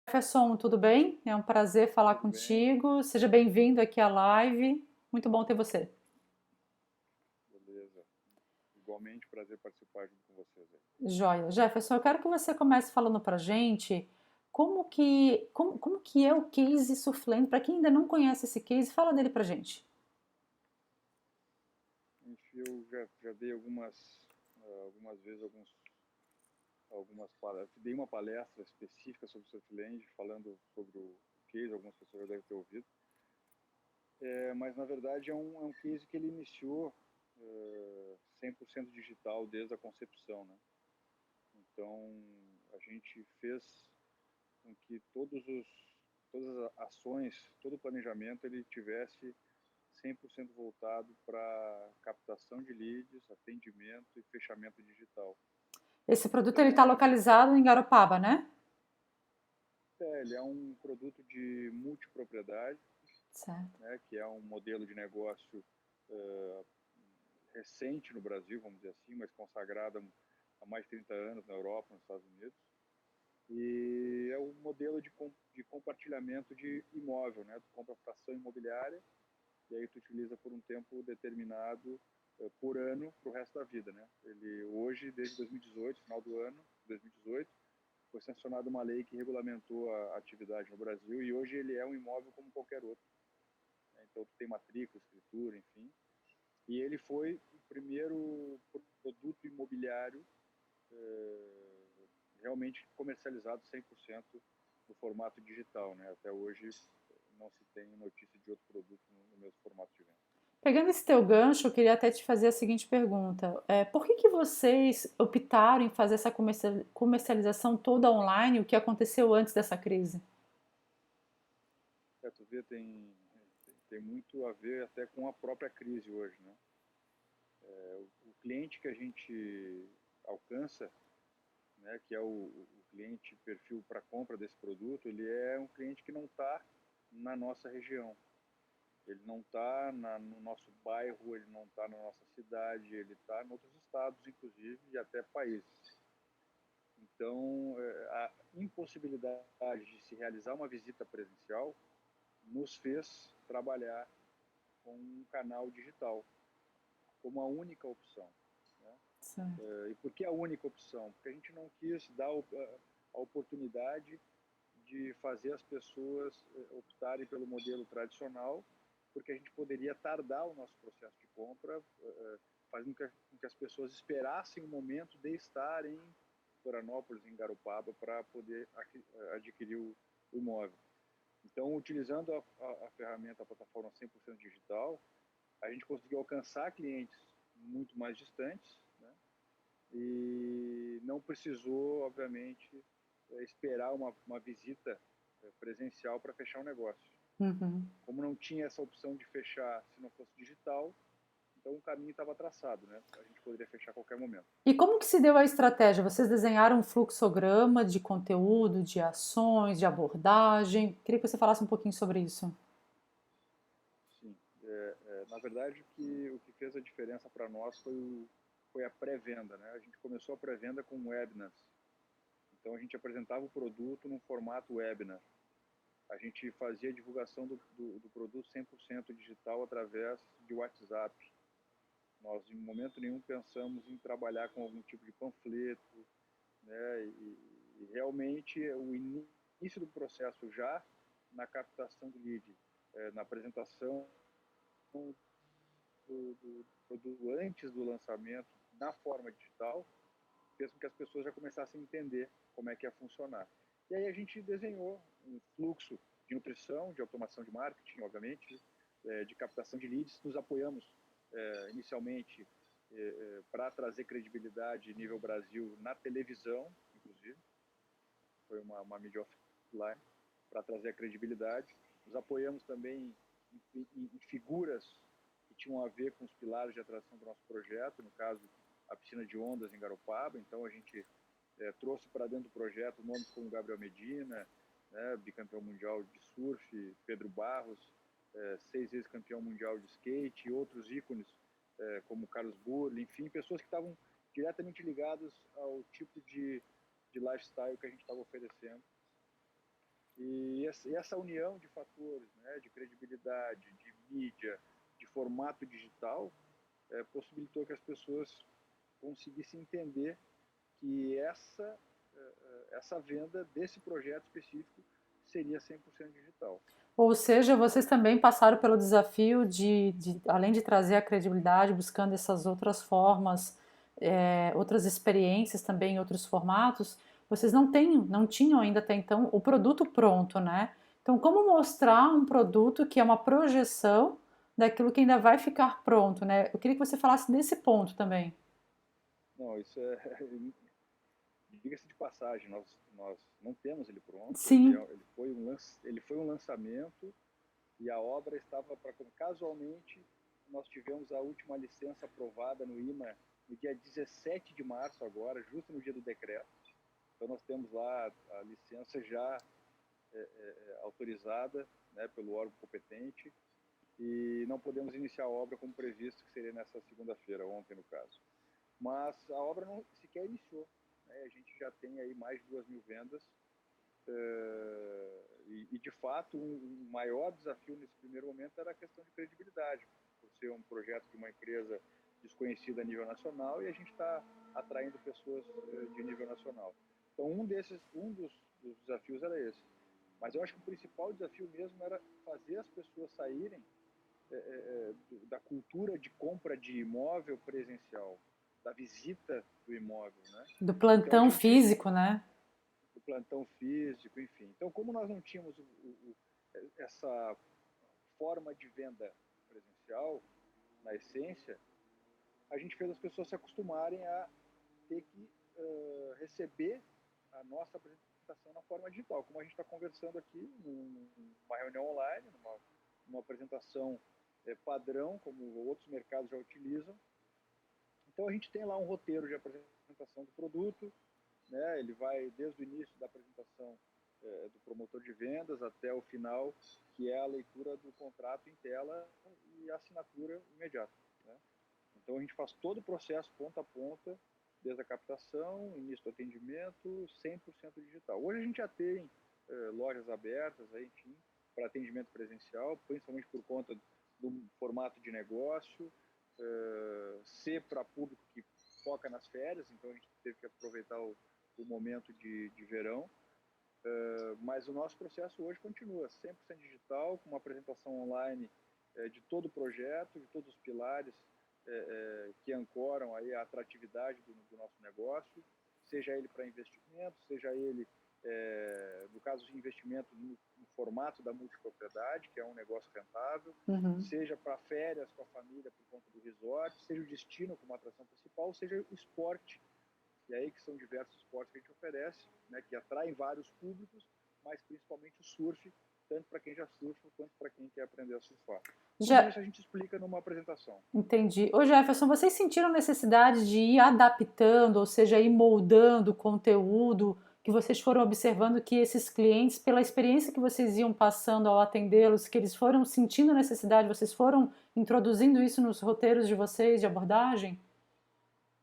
Jefferson, tudo bem? É um prazer falar Tudo bem? contigo. Seja bem-vindo aqui à live. Muito bom ter você. Beleza. Igualmente, prazer participar junto com vocês aí. Joia. Jefferson, eu quero que você comece falando para gente como que é o case Soufflé. Para quem ainda não conhece esse case, fala dele para gente. Enfim, eu já dei algumas vezes dei uma palestra específica sobre o Surfland, falando sobre o case, algumas pessoas já devem ter ouvido. Mas, na verdade, é um case que ele iniciou 100% digital desde a concepção, né? Então, a gente fez com que todas as ações, todo o planejamento, ele tivesse 100% voltado para captação de leads, atendimento e fechamento digital. Esse produto ele está Então, localizado em Garopaba, né? ele é um produto de multipropriedade, Certo. né, que é um modelo de negócio uh, recente no Brasil, vamos dizer assim, mas consagrado há mais de 30 anos na Europa, nos Estados Unidos. E é um modelo de compartilhamento de imóvel, né? Tu compra fração imobiliária e aí tu utiliza por um tempo determinado por ano para o resto da vida, né? Ele hoje, desde 2018, final do ano 2018, foi sancionada uma lei que regulamentou a atividade no Brasil e hoje ele é um imóvel como qualquer outro, né? Então tu tem matrícula, escritura, enfim. E ele foi o primeiro produto imobiliário realmente comercializado 100% no formato digital, né? Até hoje não se tem notícia de outro produto no mesmo formato de venda. Pegando esse teu gancho, eu queria até te fazer a seguinte pergunta. Por que vocês optaram em fazer essa comercialização toda online, o que aconteceu antes dessa crise? Tu vê, tem muito a ver até com a própria crise hoje, né? O cliente que a gente alcança, né, que é o cliente perfil para compra desse produto, ele é um cliente que não está na nossa região. Ele não está no nosso bairro, ele não está na nossa cidade, ele está em outros estados, inclusive, e até países. Então, a impossibilidade de se realizar uma visita presencial nos fez trabalhar com um canal digital como a única opção, né? Certo. E por que a única opção? Porque a gente não quis dar a oportunidade de fazer as pessoas optarem pelo modelo tradicional, porque a gente poderia tardar o nosso processo de compra, fazendo com que as pessoas esperassem o momento de estar em Florianópolis, em Garopaba, para poder adquirir o imóvel. Então, utilizando a ferramenta, a plataforma 100% digital, a gente conseguiu alcançar clientes muito mais distantes, né? E não precisou, obviamente, esperar uma visita presencial para fechar o negócio. Uhum. Como não tinha essa opção de fechar se não fosse digital, então o caminho estava traçado, né? A gente poderia fechar a qualquer momento. E como que se deu a estratégia? Vocês desenharam um fluxograma de conteúdo, de ações, de abordagem? Queria que você falasse um pouquinho sobre isso. Sim. Na verdade, o que fez a diferença para nós foi a pré-venda, né? A gente começou a pré-venda com webinars. Então, a gente apresentava o produto num formato webinar. A gente fazia a divulgação do produto 100% digital através de WhatsApp. Nós, em momento nenhum, pensamos em trabalhar com algum tipo de panfleto, né? E realmente, o início do processo já na captação do lead, na apresentação do produto antes do lançamento na forma digital, fez com que as pessoas já começassem a entender como é que ia funcionar. E aí a gente desenhou um fluxo de nutrição, de automação de marketing, obviamente, de captação de leads. Nos apoiamos inicialmente para trazer credibilidade nível Brasil na televisão, inclusive. Foi uma mídia offline para trazer a credibilidade. Nos apoiamos também em figuras que tinham a ver com os pilares de atração do nosso projeto, no caso, a piscina de ondas em Garopaba. Então, a gente trouxe para dentro do projeto nomes como Gabriel Medina, né, bicampeão mundial de surf, Pedro Barros, 6 vezes campeão mundial de skate, e outros ícones como Carlos Burle, enfim, pessoas que estavam diretamente ligadas ao tipo de lifestyle que a gente estava oferecendo essa união de fatores, né, de credibilidade, de mídia, de formato digital, possibilitou que as pessoas conseguissem entender que essa venda desse projeto específico seria 100% digital. Ou seja, vocês também passaram pelo desafio além de trazer a credibilidade, buscando essas outras formas, outras experiências também em outros formatos, vocês não tinham ainda até então o produto pronto, né? Então, como mostrar um produto que é uma projeção daquilo que ainda vai ficar pronto, né? Eu queria que você falasse desse ponto também. Não, isso é diga-se de passagem, nós não temos ele pronto, Sim. ele foi um lançamento e a obra estava para... Casualmente, nós tivemos a última licença aprovada no IMA no dia 17 de março agora, justo no dia do decreto. Então nós temos lá a licença já autorizada, né, pelo órgão competente, e não podemos iniciar a obra como previsto, que seria nessa segunda-feira, ontem no caso. Mas a obra não sequer iniciou, né? A gente já tem aí mais de 2.000 vendas, e de fato um maior desafio nesse primeiro momento era a questão de credibilidade, por ser um projeto de uma empresa desconhecida a nível nacional, e a gente está atraindo pessoas de nível nacional. Então um dos desafios era esse. Mas eu acho que o principal desafio mesmo era fazer as pessoas saírem da cultura de compra de imóvel presencial, da visita do imóvel, né? Do Então a plantão gente, físico, né? do plantão físico, enfim. Então, como nós não tínhamos essa forma de venda presencial, na essência, a gente fez as pessoas se acostumarem a ter que receber a nossa apresentação na forma digital, como a gente está conversando aqui, numa reunião online, numa apresentação padrão, como outros mercados já utilizam. Então a gente tem lá um roteiro de apresentação do produto, né? Ele vai desde o início da apresentação do promotor de vendas até o final, que é a leitura do contrato em tela e a assinatura imediata, né? Então a gente faz todo o processo ponta a ponta, desde a captação, início do atendimento, 100% digital. Hoje a gente já tem lojas abertas, aí, enfim, para atendimento presencial, principalmente por conta do formato de negócio, ser para público que foca nas férias, então a gente teve que aproveitar o momento de verão, mas o nosso processo hoje continua 100% digital, com uma apresentação online de todo o projeto, de todos os pilares que ancoram aí a atratividade do nosso negócio, seja ele para investimento, seja ele, no caso de investimento no formato da multipropriedade, que é um negócio rentável, seja para férias com a família por conta do resort, seja o destino como atração principal, seja o esporte, e aí que são diversos esportes que a gente oferece, né, que atraem vários públicos, mas principalmente o surf, tanto para quem já surfa quanto para quem quer aprender a surfar. Tudo Já isso a gente explica numa apresentação. entendi. Ô Jefferson, vocês sentiram necessidade de ir adaptando, ou seja, ir moldando o conteúdo que vocês foram observando que esses clientes, pela experiência que vocês iam passando ao atendê-los, que eles foram sentindo necessidade, vocês foram introduzindo isso nos roteiros de vocês de abordagem?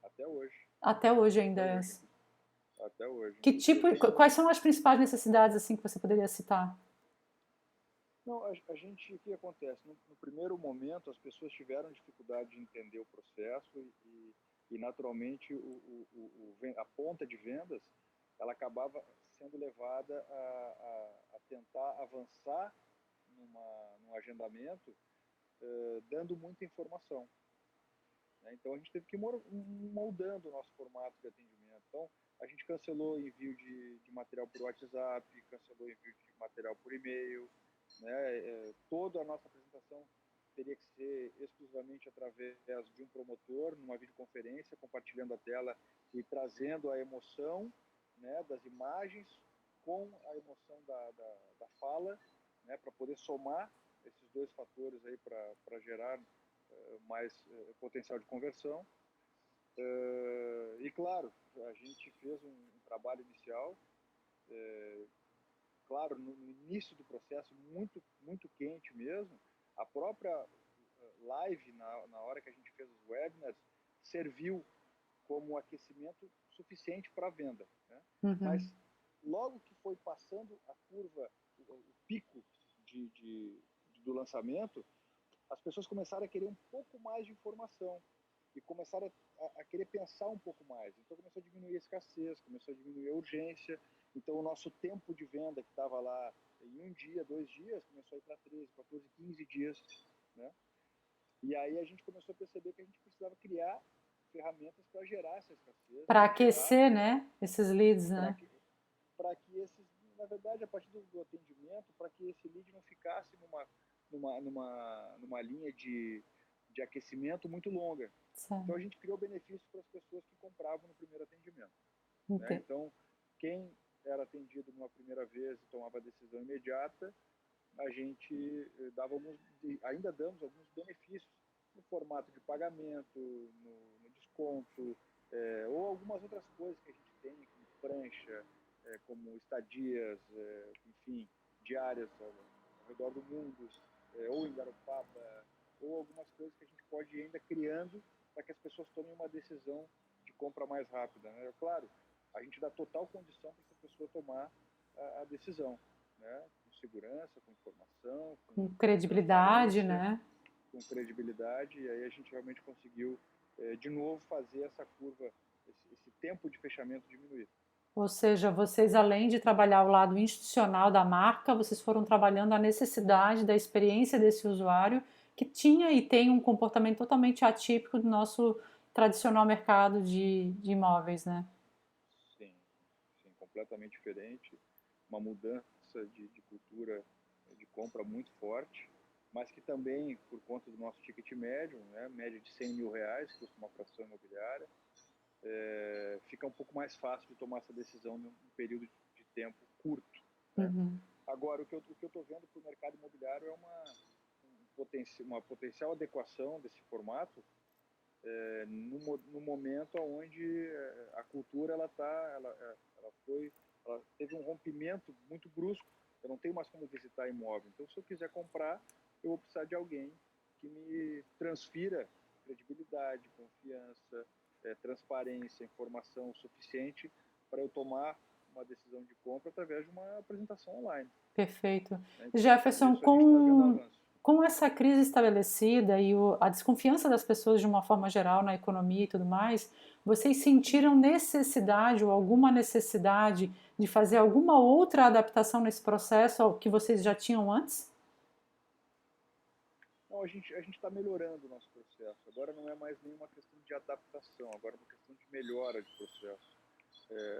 Até hoje. Até hoje ainda Até é hoje. assim. Até hoje. Que Inclusive, tipo, quais são as principais necessidades assim que você poderia citar? não, a gente, o que acontece? No primeiro momento, as pessoas tiveram dificuldade de entender o processo e naturalmente, a ponta de vendas, ela acabava sendo levada a tentar avançar num agendamento, dando muita informação, né? Então, a gente teve que ir moldando o nosso formato de atendimento. Então, a gente cancelou envio de material por WhatsApp, cancelou envio de material por e-mail, né? Toda a nossa apresentação teria que ser exclusivamente através de um promotor, numa videoconferência, compartilhando a tela e trazendo a emoção, né, das imagens com a emoção da fala, né, para poder somar esses dois fatores aí para gerar mais potencial de conversão. E claro, a gente fez um trabalho inicial, claro, no início do processo, muito, muito quente mesmo. A própria live, na hora que a gente fez os webinars, serviu como aquecimento suficiente para a venda, né? Mas logo que foi passando a curva, o lançamento, as pessoas começaram a querer um pouco mais de informação e começaram a querer pensar um pouco mais. Então começou a diminuir a escassez, começou a diminuir a urgência. Então o nosso tempo de venda, que estava lá em 1 dia, 2 dias, começou a ir para 13, 14, 15 dias, né? E aí a gente começou a perceber que a gente precisava criar ferramentas para gerar essa escassez, Para para gerar, aquecer, né, esses leads, para né? que, que esses, na verdade, a partir do atendimento, para que esse lead não ficasse numa linha de aquecimento muito longa. Então a Certo. gente criou benefícios para as pessoas que compravam no primeiro atendimento, né? Ente- Então, quem era atendido numa primeira vez e tomava a decisão imediata, a gente ainda damos alguns benefícios no formato de pagamento, no desconto, ou algumas outras coisas que a gente tem, como prancha, como estadias, enfim, diárias ao redor do mundo, ou em Garopaba, ou algumas coisas que a gente pode ir ainda criando para que as pessoas tomem uma decisão de compra mais rápida, né? Claro, a gente dá total condição para essa pessoa tomar a decisão, né? Com segurança, com informação, Com com credibilidade, transparência, né? com credibilidade, e aí a gente realmente conseguiu, de novo, fazer essa curva, esse tempo de fechamento diminuir. Ou seja, vocês, além de trabalhar o lado institucional da marca, vocês foram trabalhando a necessidade da experiência desse usuário que tinha e tem um comportamento totalmente atípico do nosso tradicional mercado de imóveis, né? Sim, sim, completamente diferente, uma mudança de cultura de compra muito forte, mas que também, por conta do nosso ticket médio, né, média de R$ 100.000, que custa uma fração imobiliária, fica um pouco mais fácil de tomar essa decisão num período de tempo curto, né? Uhum. Agora, o que eu estou vendo para o mercado imobiliário é uma potencial adequação desse formato, no momento onde a cultura ela teve um rompimento muito brusco. Eu não tenho mais como visitar imóvel. Então, se eu quiser comprar, eu vou precisar de alguém que me transfira credibilidade, confiança, transparência, informação suficiente para eu tomar uma decisão de compra através de uma apresentação online, Perfeito. né? Jefferson, Isso a gente está vendo avanço. com essa crise estabelecida e a desconfiança das pessoas de uma forma geral na economia e tudo mais, vocês sentiram necessidade ou alguma necessidade de fazer alguma outra adaptação nesse processo ao que vocês já tinham antes? Não, a gente está melhorando o nosso processo. Agora não é mais nenhuma questão de adaptação, agora é uma questão de melhora de processo.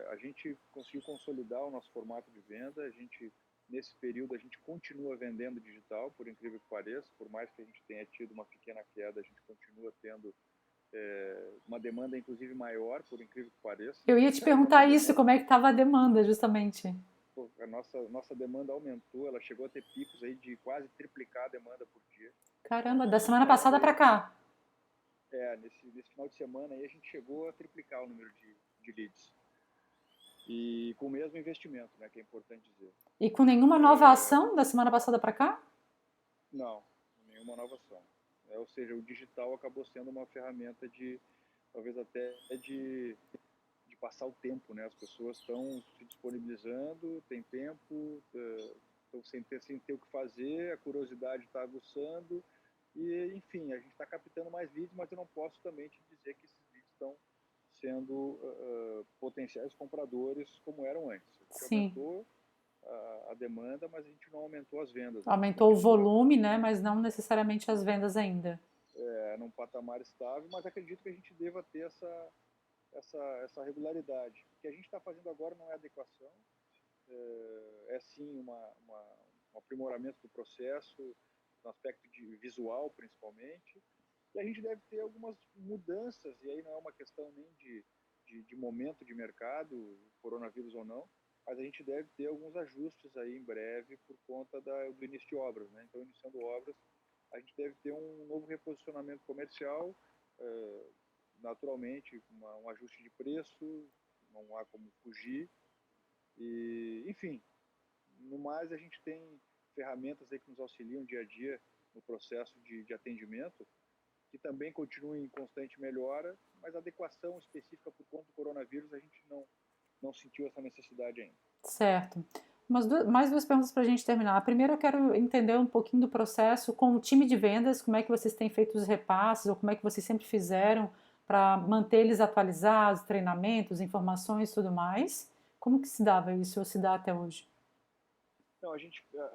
A gente conseguiu consolidar o nosso formato de venda. Nesse período, a gente continua vendendo digital, por incrível que pareça. Por mais que a gente tenha tido uma pequena queda, a gente continua tendo uma demanda, inclusive, maior, por incrível que pareça. Eu ia te A nossa perguntar isso, demanda, como é que estava a demanda, justamente. a nossa demanda aumentou, ela chegou a ter picos aí de quase triplicar a demanda por dia. Caramba, da semana Então, passada para cá. nesse final de semana aí a gente chegou a triplicar o número de leads. E com o mesmo investimento, né, que é importante dizer. E com nenhuma nova ação da semana passada para cá? Não, nenhuma nova ação. Ou seja, o digital acabou sendo uma ferramenta talvez até de passar o tempo, né? As pessoas estão se disponibilizando, tem tempo, estão sem ter o que fazer, a curiosidade está aguçando e, enfim, a gente está captando mais leads, mas eu não posso também te dizer que esses leads estão sendo potenciais compradores como eram antes. A gente Sim. aumentou a demanda, mas a gente não aumentou as vendas. A gente Aumentou o continua volume, né, mas não necessariamente as vendas ainda. num patamar estável, mas acredito que a gente deva ter essa regularidade. O que a gente está fazendo agora não é adequação, sim um aprimoramento do processo, no aspecto de visual principalmente, e a gente deve ter algumas mudanças, e aí não é uma questão nem de momento de mercado, coronavírus ou não, mas a gente deve ter alguns ajustes aí em breve por conta do início de obras, né? Então, iniciando obras, a gente deve ter um novo reposicionamento comercial, naturalmente, um ajuste de preço, não há como fugir, e, enfim, no mais a gente tem ferramentas aí que nos auxiliam dia a dia no processo de atendimento, que também continuam em constante melhora, mas a adequação específica por conta do coronavírus a gente não sentiu essa necessidade ainda. Certo. Mais duas perguntas para a gente terminar. A primeira, eu quero entender um pouquinho do processo com o time de vendas, como é que vocês têm feito os repasses, ou como é que vocês sempre fizeram para manter eles atualizados, treinamentos, informações e tudo mais. Como que se dava isso, ou se dá até hoje? Não,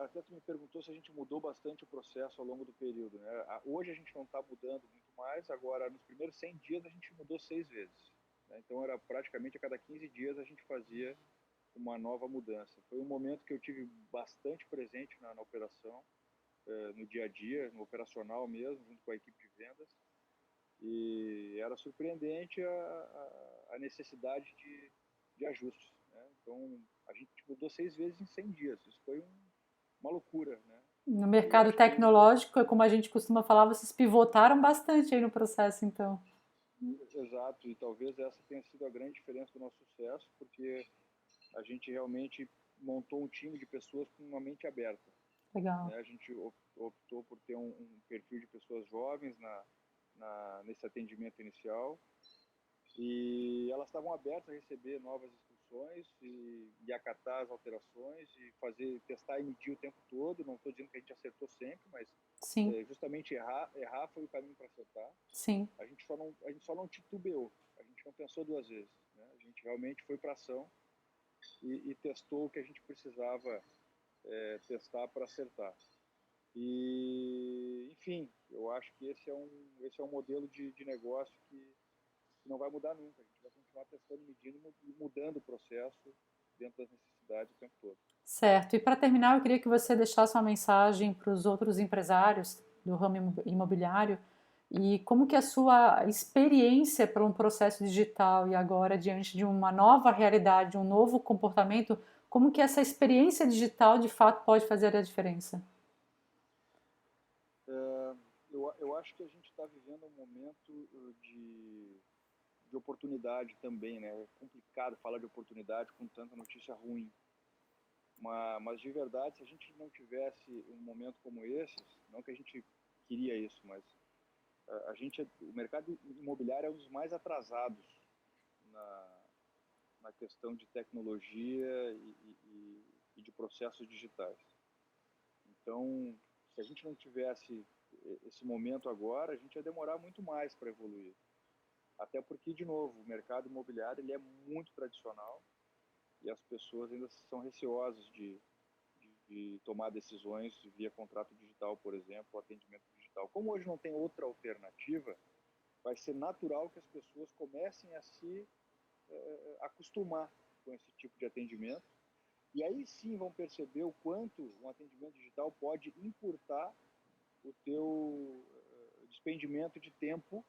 até tu me perguntou se a gente mudou bastante o processo ao longo do período, né? Hoje a gente não está mudando muito mais, agora nos primeiros 100 dias a gente mudou 6 vezes, né? Então era praticamente a cada 15 dias a gente fazia uma nova mudança. Foi um momento que eu tive bastante presente na operação, no dia a dia, no operacional mesmo, junto com a equipe de vendas, e era surpreendente a necessidade de ajustes, né? Então a gente mudou 6 vezes em 100 dias, isso foi uma loucura, né? No E eu mercado acho que, tecnológico, como a gente costuma falar, vocês pivotaram bastante aí no processo, então. exato, e talvez essa tenha sido a grande diferença do nosso sucesso, porque a gente realmente montou um time de pessoas com uma mente aberta, Legal. né? A gente optou por ter um perfil de pessoas jovens nesse atendimento inicial, e elas estavam abertas a receber novas instruções e acatar as alterações e testar e medir o tempo todo. Não estou dizendo que a gente acertou sempre, mas Sim, justamente errar foi o caminho para acertar. sim. A gente só não titubeou, a gente não pensou duas vezes, né? A gente realmente foi para ação e testou o que a gente precisava testar para acertar. E, enfim, eu acho que esse é um modelo de negócio que não vai mudar nunca. A gente vai continuar testando, medindo e mudando o processo dentro das necessidades o tempo todo. Certo. E para terminar, eu queria que você deixasse uma mensagem para os outros empresários do ramo imobiliário e como que a sua experiência para um processo digital e agora diante de uma nova realidade, um novo comportamento, como que essa experiência digital de fato pode fazer a diferença? Eu acho que a gente está vivendo um momento de oportunidade também, né? É complicado falar de oportunidade com tanta notícia ruim. Mas de verdade, se a gente não tivesse um momento como esse, não que a gente queria isso, mas o mercado imobiliário é um dos mais atrasados na, na questão de tecnologia e de processos digitais. Então, se a gente não tivesse esse momento agora, a gente ia demorar muito mais para evoluir. Até porque, de novo, o mercado imobiliário ele é muito tradicional e as pessoas ainda são receosas de tomar decisões via contrato digital, por exemplo, ou atendimento digital. Como hoje não tem outra alternativa, vai ser natural que as pessoas comecem a se acostumar com esse tipo de atendimento. E aí sim vão perceber o quanto um atendimento digital pode encurtar o teu despendimento de tempo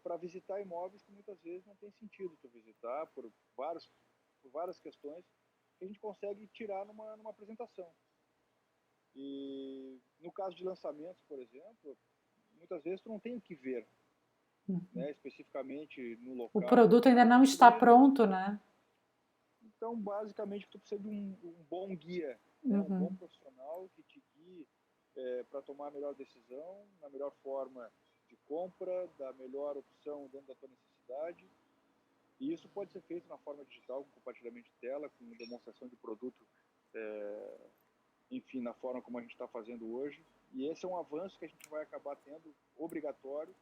para visitar imóveis que muitas vezes não tem sentido tu visitar por várias questões que a gente consegue tirar numa apresentação. E no caso de lançamentos, por exemplo, muitas vezes tu não tem o que ver, né, especificamente no O local, produto tu ainda vai não está construir. pronto, né? Então, basicamente, tu precisa de um bom guia, né, um bom Uhum. profissional que te guie para tomar a melhor decisão, na melhor forma de compra, da melhor opção dentro da tua necessidade. E isso pode ser feito na forma digital, com compartilhamento de tela, com demonstração de produto, enfim, na forma como a gente está fazendo hoje. E esse é um avanço que a gente vai acabar tendo obrigatório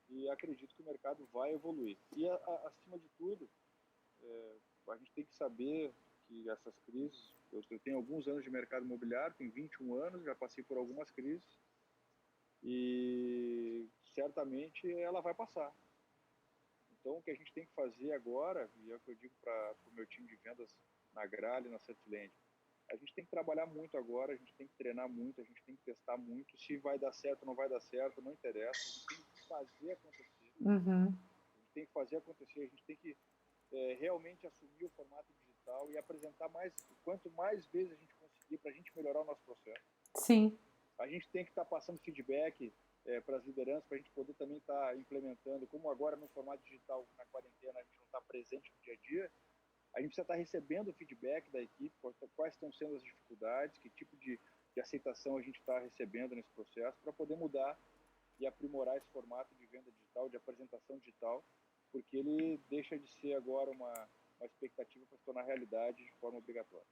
e acredito que o mercado vai evoluir. E, acima de tudo, a gente tem que saber que essas crises, eu tenho alguns anos de mercado imobiliário, tenho 21 anos, já passei por algumas crises e certamente ela vai passar. Então, o que a gente tem que fazer agora, e é o que eu digo para o meu time de vendas na Gralha e na Setland, a gente tem que trabalhar muito agora, a gente tem que treinar muito, a gente tem que testar muito. Se vai dar certo ou não vai dar certo, não interessa. A gente tem que fazer acontecer. Uhum. A gente tem que fazer acontecer, a gente tem que realmente assumir o formato digital e apresentar quanto mais vezes a gente conseguir para a gente melhorar o nosso processo. Sim. A gente tem que estar passando feedback para as lideranças, para a gente poder também estar implementando, como agora no formato digital, na quarentena, a gente não está presente no dia a dia, a gente precisa estar recebendo feedback da equipe, quais estão sendo as dificuldades, que tipo de aceitação a gente está recebendo nesse processo, para poder mudar e aprimorar esse formato de venda digital, de apresentação digital, porque ele deixa de ser agora uma expectativa para se tornar realidade de forma obrigatória.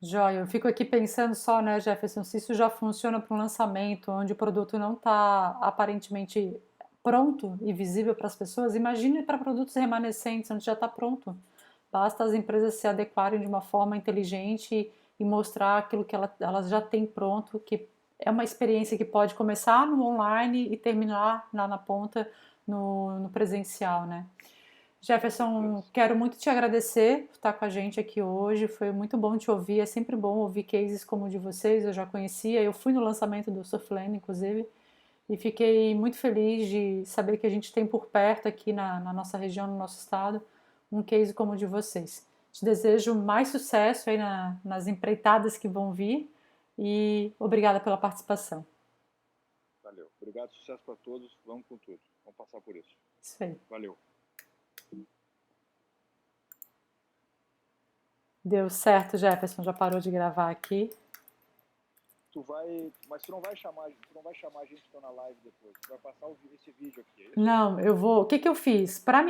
Joia, eu fico aqui pensando só, né, Jefferson, se isso já funciona para um lançamento onde o produto não está aparentemente pronto e visível para as pessoas, imagine para produtos remanescentes, onde já está pronto. Basta as empresas se adequarem de uma forma inteligente e mostrar aquilo que elas já têm pronto, que é uma experiência que pode começar no online e terminar lá na ponta no presencial, né? Com Jefferson, certeza. quero muito te agradecer por estar com a gente aqui hoje. Foi muito bom te ouvir. É sempre bom ouvir cases como o de vocês. Eu já conhecia. Eu fui no lançamento do Surfland, inclusive, e fiquei muito feliz de saber que a gente tem por perto aqui na nossa região, no nosso estado, um case como o de vocês. Te desejo mais sucesso aí nas empreitadas que vão vir e obrigada pela participação. Valeu. Obrigado, sucesso para todos. Vamos com tudo. Vamos passar por isso. Isso aí. Valeu. Deu certo, Jefferson. Já parou de gravar aqui. Mas tu não vai chamar a gente que está na live depois. Tu vai passar esse vídeo aqui, é isso? Não, eu vou. O que que eu fiz? Para